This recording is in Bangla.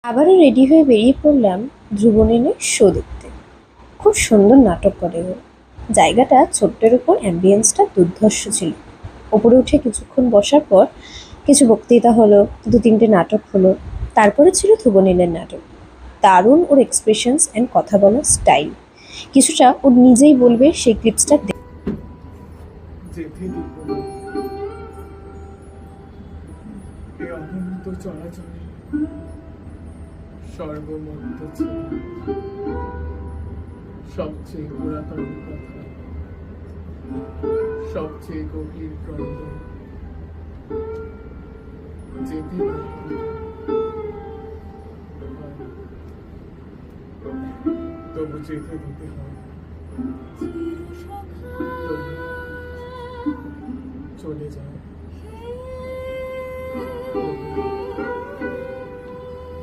আবারও রেডি হয়ে বেরিয়ে পড়লাম ধ্রুবনেনের শো দেখতে। খুব সুন্দর নাটক করে ও। জায়গাটা ছোট্টের উপর অ্যাম্বিয়েন্সটা দুর্ধর্ষ ছিল। ওপরে উঠে কিছুক্ষণ বসার পর কিছু বক্তৃতা হলো, দু তিনটে নাটক হলো। তারপরে ছিল ধ্রুবনেনের নাটক। দারুণ ওর এক্সপ্রেশনস অ্যান্ড কথা বলার স্টাইল। কিছুটা ওর নিজেই বলবে সেই ক্লিপসটা। যেতে দিব না এ অনন্ত চলাচলে সর্বমত্ত ছিল সবচেয়ে পুরাতন কথা, সবচেয়ে গভীর ক্রন্দ। যেতে না হয়, তবু যেতে দিতে হয়। তবু চলে যায়।